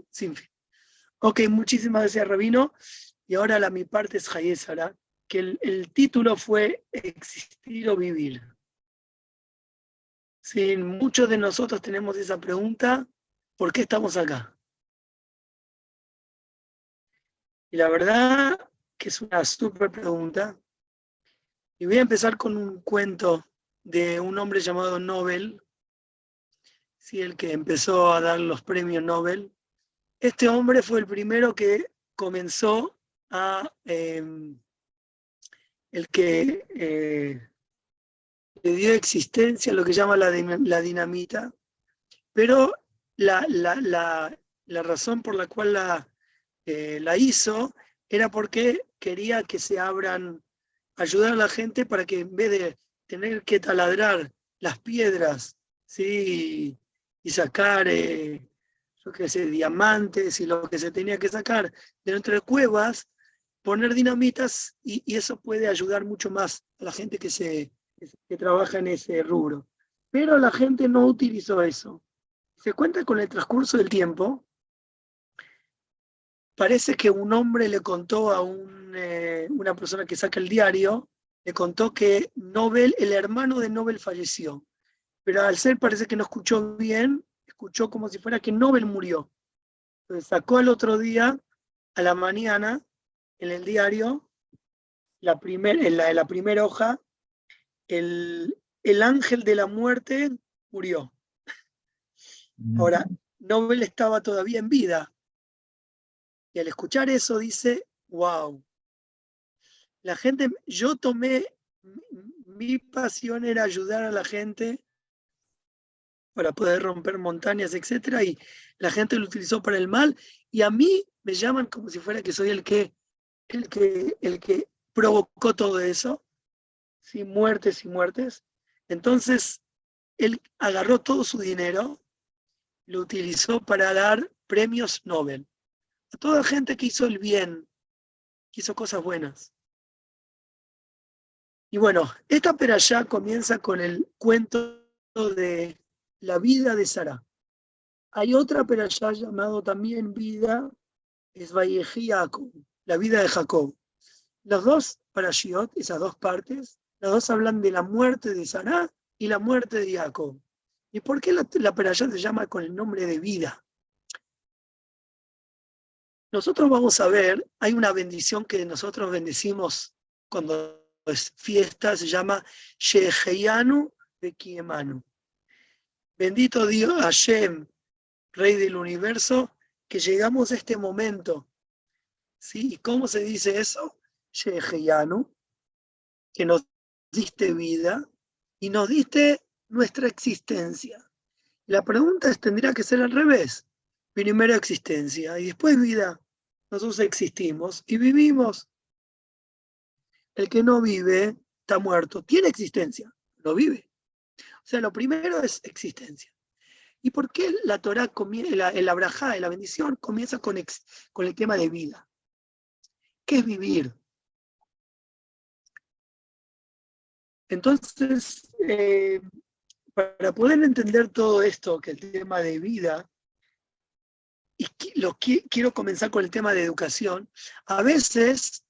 sin fin. Ok, muchísimas gracias, Rabino. Y ahora mi parte es Hayez Sará, que el título fue Existir o Vivir. Sí, muchos de nosotros tenemos esa pregunta, ¿por qué estamos acá? Y la verdad que es una súper pregunta. Y voy a empezar con un cuento de un hombre llamado Nobel, ¿sí? El que empezó a dar los premios Nobel. Este hombre fue el primero que comenzó a, el que le dio existencia a lo que llama la dinamita, pero la razón por la cual la hizo era porque quería que se abran, ayudar a la gente para que en vez de tener que taladrar las piedras, ¿sí? Y sacar, yo qué sé, diamantes y lo que se tenía que sacar dentro de cuevas, poner dinamitas y eso puede ayudar mucho más a la gente que trabaja en ese rubro. Pero la gente no utilizó eso. Se cuenta con el transcurso del tiempo. Parece que un hombre le contó a una persona que saca el diario, le contó que Nobel, el hermano de Nobel falleció. Pero al ser parece que no escuchó bien, escuchó como si fuera que Nobel murió. Entonces sacó al otro día, a la mañana, en el diario, en la primera hoja, el ángel de la muerte murió. Ahora, Nobel estaba todavía en vida. Y al escuchar eso dice, wow, la gente, yo tomé, mi pasión era ayudar a la gente para poder romper montañas, etc. Y la gente lo utilizó para el mal, y a mí me llaman como si fuera que soy el que provocó todo eso, ¿sí? Muertes y muertes. Entonces, él agarró todo su dinero, lo utilizó para dar premios Nobel a toda gente que hizo el bien, que hizo cosas buenas. Y bueno, esta perashá comienza con el cuento de la vida de Sará. Hay otra perashá llamado también vida, es Vayehi Jacob, la vida de Jacob. Las dos parashiot, esas dos partes, las dos hablan de la muerte de Sará y la muerte de Jacob. ¿Y por qué la perashá se llama con el nombre de vida? Nosotros vamos a ver, hay una bendición que nosotros bendecimos cuando es fiesta, se llama Sheheyanu Bekiemanu. Bendito Dios, Hashem, Rey del Universo, que llegamos a este momento. ¿Sí? ¿Y cómo se dice eso? Sheheyanu, que nos diste vida y nos diste nuestra existencia. La pregunta tendría que ser al revés. Primero existencia y después vida. Nosotros existimos y vivimos. El que no vive está muerto. Tiene existencia, no vive. O sea, lo primero es existencia. ¿Y por qué la Torá, el abrajá, la bendición, comienza con el tema de vida? ¿Qué es vivir? Entonces, para poder entender todo esto, que el tema de vida, y quiero comenzar con el tema de educación. A veces,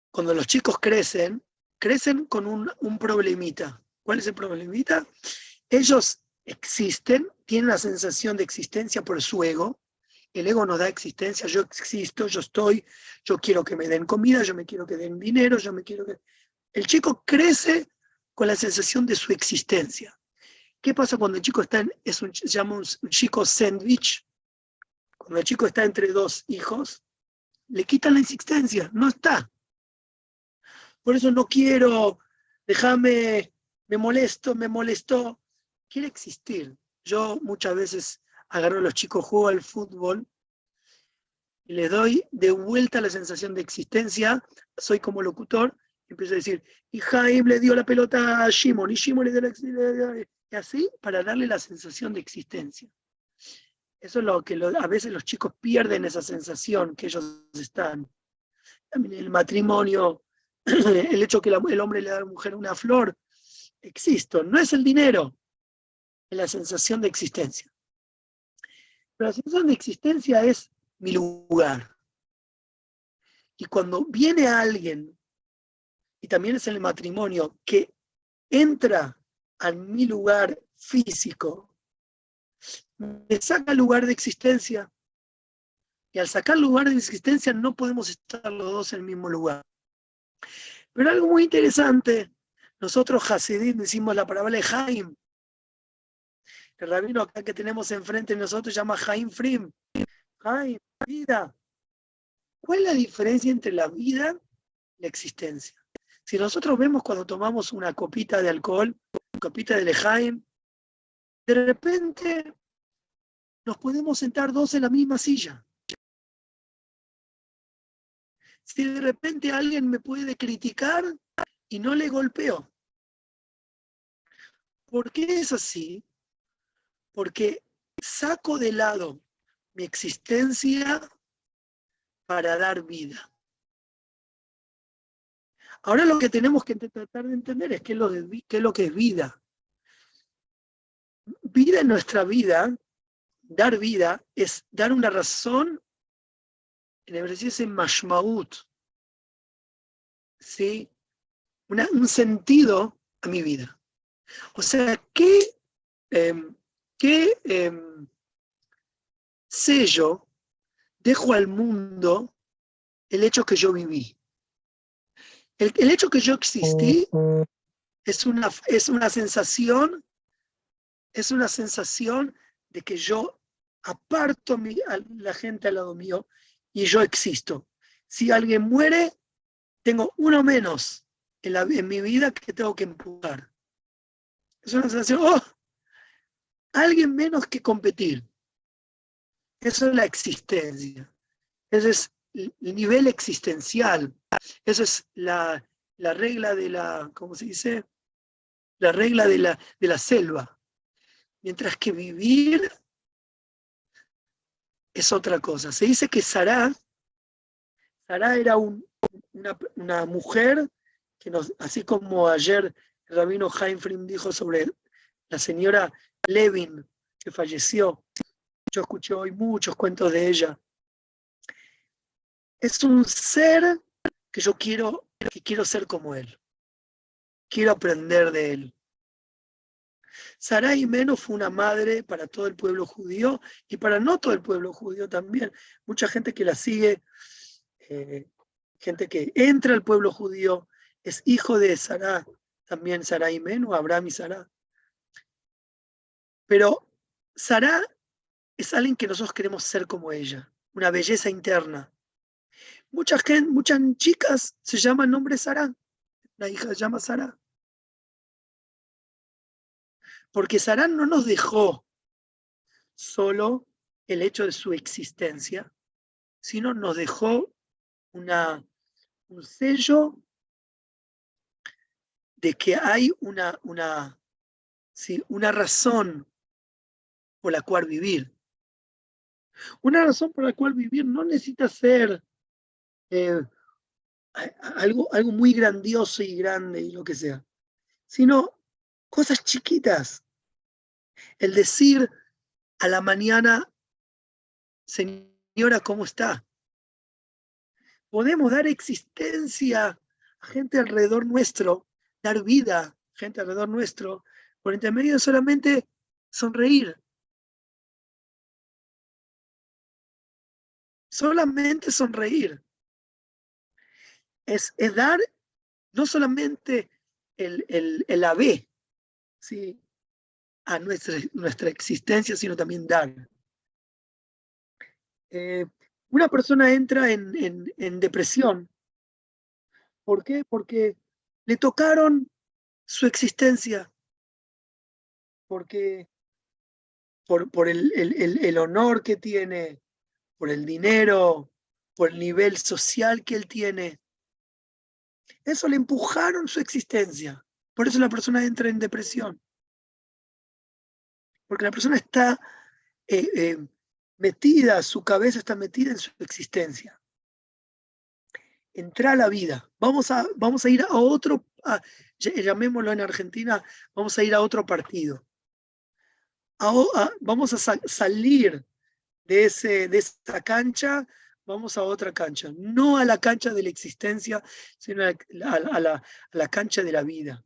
cuando los chicos crecen con un problemita. ¿Cuál es el problemita? Ellos existen, tienen la sensación de existencia por su ego. El ego nos da existencia, yo existo, yo estoy, yo quiero que me den comida, yo me quiero que den dinero, yo me quiero que... El chico crece con la sensación de su existencia. ¿Qué pasa cuando el chico se llama un chico sándwich? Cuando el chico está entre dos hijos, le quitan la existencia, no está. Por eso no quiero, déjame, me molestó. Quiere existir. Yo muchas veces agarro a los chicos, juego al fútbol y les doy de vuelta la sensación de existencia. Soy como locutor, y empiezo a decir, y Jaime le dio la pelota a Shimon, y Shimon le dio la existencia. Y así, para darle la sensación de existencia. Eso es lo que a veces los chicos pierden, esa sensación que ellos están. También el matrimonio, el hecho que el hombre le da a la mujer una flor, existo, no es el dinero, es la sensación de existencia. Pero la sensación de existencia es mi lugar. Y cuando viene alguien, y también es en el matrimonio, que entra a mi lugar físico, me saca el lugar de existencia. Y al sacar el lugar de existencia no podemos estar los dos en el mismo lugar. Pero algo muy interesante, nosotros Hasidim decimos la palabra Lejaim. El rabino acá que tenemos enfrente de nosotros se llama Chaim Frim. Chaim, vida. ¿Cuál es la diferencia entre la vida y la existencia? Si nosotros vemos cuando tomamos una copita de alcohol, una copita de Lejaim, de repente nos podemos sentar dos en la misma silla. Si de repente alguien me puede criticar y no le golpeo. ¿Por qué es así? Porque saco de lado mi existencia para dar vida. Ahora lo que tenemos que tratar de entender es qué es lo que es vida. Vida en nuestra vida, dar vida, es dar una razón, en hebreo se dice mashmaut, ¿sí? Un sentido a mi vida. O sea, ¿qué sello dejo al mundo el hecho que yo viví? El hecho que yo existí es una sensación de que yo aparto a la gente al lado mío y yo existo. Si alguien muere, tengo uno menos en mi vida que tengo que empujar. Es una sensación, alguien menos que competir. Eso es la existencia. Ese es el nivel existencial. Esa es la regla de la, ¿cómo se dice? La regla de la selva. Mientras que vivir es otra cosa. Se dice que Sará era una mujer que así como ayer el rabino Chaim Frim dijo sobre la señora Levin que falleció. Yo escuché hoy muchos cuentos de ella. Es un ser que quiero ser como él. Quiero aprender de él. Sarai Imenu fue una madre para todo el pueblo judío y para no todo el pueblo judío también. Mucha gente que la sigue, gente que entra al pueblo judío, es hijo de Sará, también Sarai Imenu, Abraham y Sará. Pero Sará es alguien que nosotros queremos ser como ella, una belleza interna. Muchas chicas se llaman nombre Sará, la hija se llama Sará. Porque Sará no nos dejó solo el hecho de su existencia, sino nos dejó un sello de que hay una razón por la cual vivir. Una razón por la cual vivir no necesita ser algo muy grandioso y grande y lo que sea, sino cosas chiquitas. El decir a la mañana, señora, ¿cómo está? Podemos dar existencia a gente alrededor nuestro, dar vida a gente alrededor nuestro, por intermedio de solamente sonreír. Solamente sonreír. Es dar no solamente el ave, ¿sí?, a nuestra existencia, sino también dar. Una persona entra en depresión. ¿Por qué? Porque le tocaron su existencia. Porque por el honor que tiene, por el dinero, por el nivel social que él tiene. Eso le empujaron su existencia. Por eso la persona entra en depresión. Porque la persona está metida, su cabeza está metida en su existencia. Entra a la vida. Vamos a ir a otro, llamémoslo en Argentina, vamos a ir a otro partido. Vamos a salir de esa cancha, vamos a otra cancha. No a la cancha de la existencia, sino a la cancha de la vida.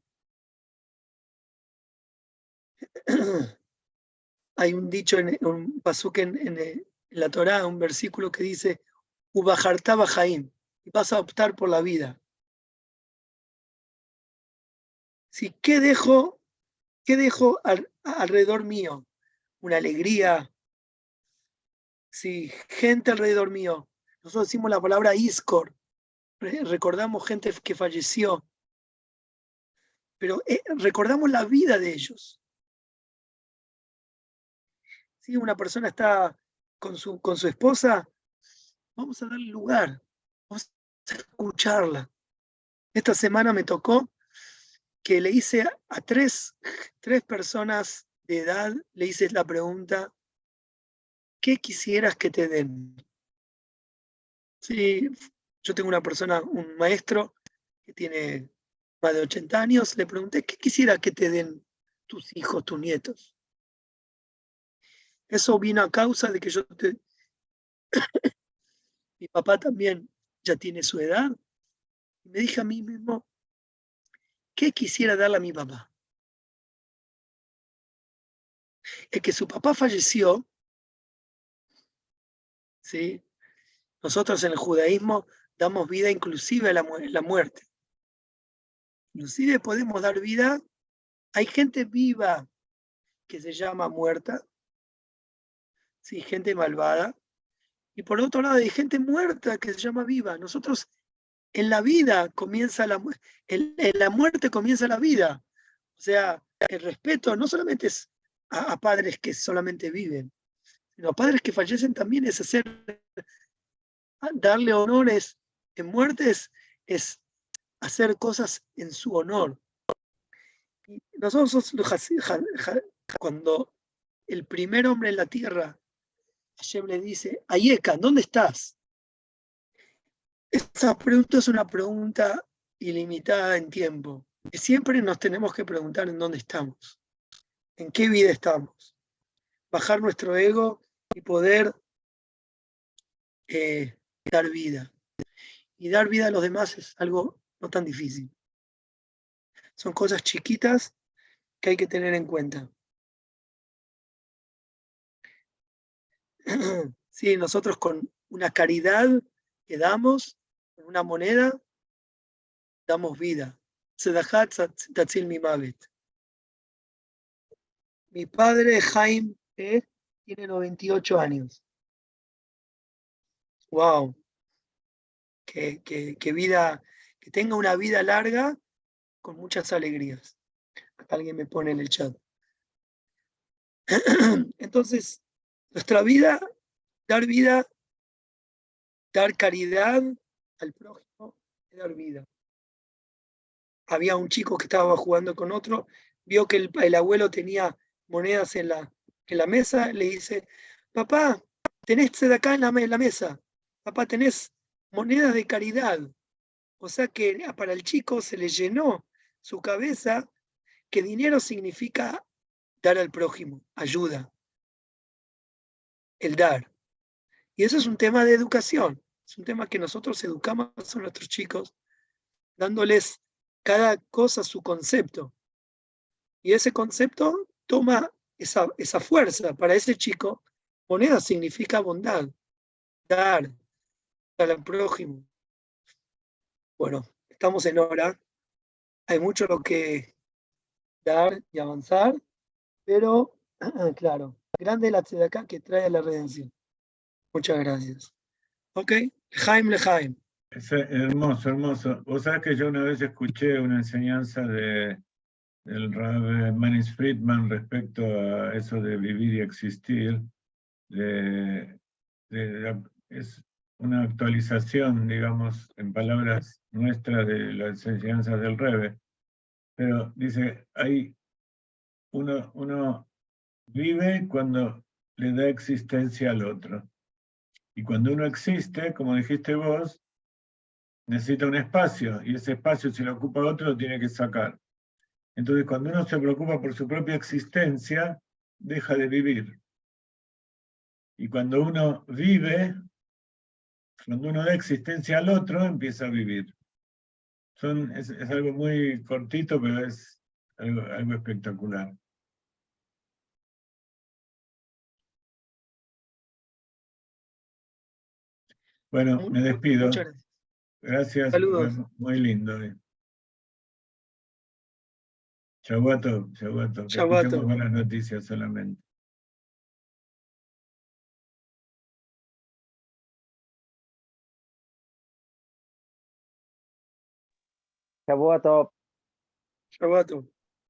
Hay un dicho, un pasuk en la Torá, un versículo que dice, Ubajartá bajaim, y vas a optar por la vida. ¿Sí? ¿Qué dejo alrededor mío? una alegría. Sí, gente alrededor mío. Nosotros decimos la palabra Iskor, recordamos gente que falleció, pero recordamos la vida de ellos. Si una persona está con su esposa, vamos a darle lugar, vamos a escucharla. Esta semana me tocó que le hice a tres personas de edad, le hice la pregunta, ¿qué quisieras que te den? Sí, yo tengo una persona, un maestro que tiene más de 80 años, le pregunté, ¿qué quisiera que te den tus hijos, tus nietos? Eso vino a causa de que mi papá también ya tiene su edad. Me dije a mí mismo, ¿qué quisiera darle a mi papá? Es que su papá falleció, ¿sí? Nosotros en el judaísmo damos vida inclusive a la muerte. Inclusive podemos dar vida, hay gente viva que se llama muerta, ¿sí? Gente malvada, y por otro lado hay gente muerta que se llama viva. Nosotros en la vida comienza en la muerte comienza la vida. O sea, el respeto no solamente es a padres que solamente viven, sino a padres que fallecen también es darle honores en muertes, es hacer cosas en su honor. Y nosotros, cuando el primer hombre en la tierra, Hashem le dice, Ayeka, ¿dónde estás? Esa pregunta es una pregunta ilimitada en tiempo. Que siempre nos tenemos que preguntar en dónde estamos, en qué vida estamos. Bajar nuestro ego y poder dar vida. Y dar vida a los demás es algo no tan difícil. Son cosas chiquitas que hay que tener en cuenta. Sí, nosotros con una caridad que damos, con una moneda, damos vida. Tzedakah tatzil mimavet. Mi padre, Jaime, tiene 98 años. Wow. Que vida, que tenga una vida larga con muchas alegrías. Acá alguien me pone en el chat. Entonces, nuestra vida, dar caridad al prójimo, dar vida. Había un chico que estaba jugando con otro, vio que el abuelo tenía monedas en la mesa, le dice, papá, tenés de acá en la mesa, papá, tenés monedas de caridad. O sea que para el chico se le llenó su cabeza que dinero significa dar al prójimo, ayuda, el dar. Y eso es un tema de educación, es un tema que nosotros educamos a nuestros chicos, dándoles cada cosa su concepto. Y ese concepto toma esa fuerza. Para ese chico, moneda significa bondad, dar al prójimo. Bueno, estamos en hora, hay mucho lo que dar y avanzar, pero claro, grande la tzedakah que trae la redención. Muchas gracias. Ok, Lejaim. Es hermoso, hermoso. Vos sabés que yo una vez escuché una enseñanza del Rav Manis Friedman respecto a eso de vivir y existir. Es una actualización, digamos, en palabras nuestras de las enseñanzas del Rebbe. Pero dice, uno vive cuando le da existencia al otro. Y cuando uno existe, como dijiste vos, necesita un espacio, y ese espacio, si lo ocupa otro, lo tiene que sacar. Entonces, cuando uno se preocupa por su propia existencia, deja de vivir. Y cuando uno vive, cuando uno da existencia al otro, empieza a vivir. Es algo muy cortito, pero es algo espectacular. Bueno, me despido. Muchas gracias. Gracias, Saludos. muy lindo. Shavuot Tov, que Shabbat escuchemos tov. buenas noticias solamente. Shabbat Tov. Shabbat Tov.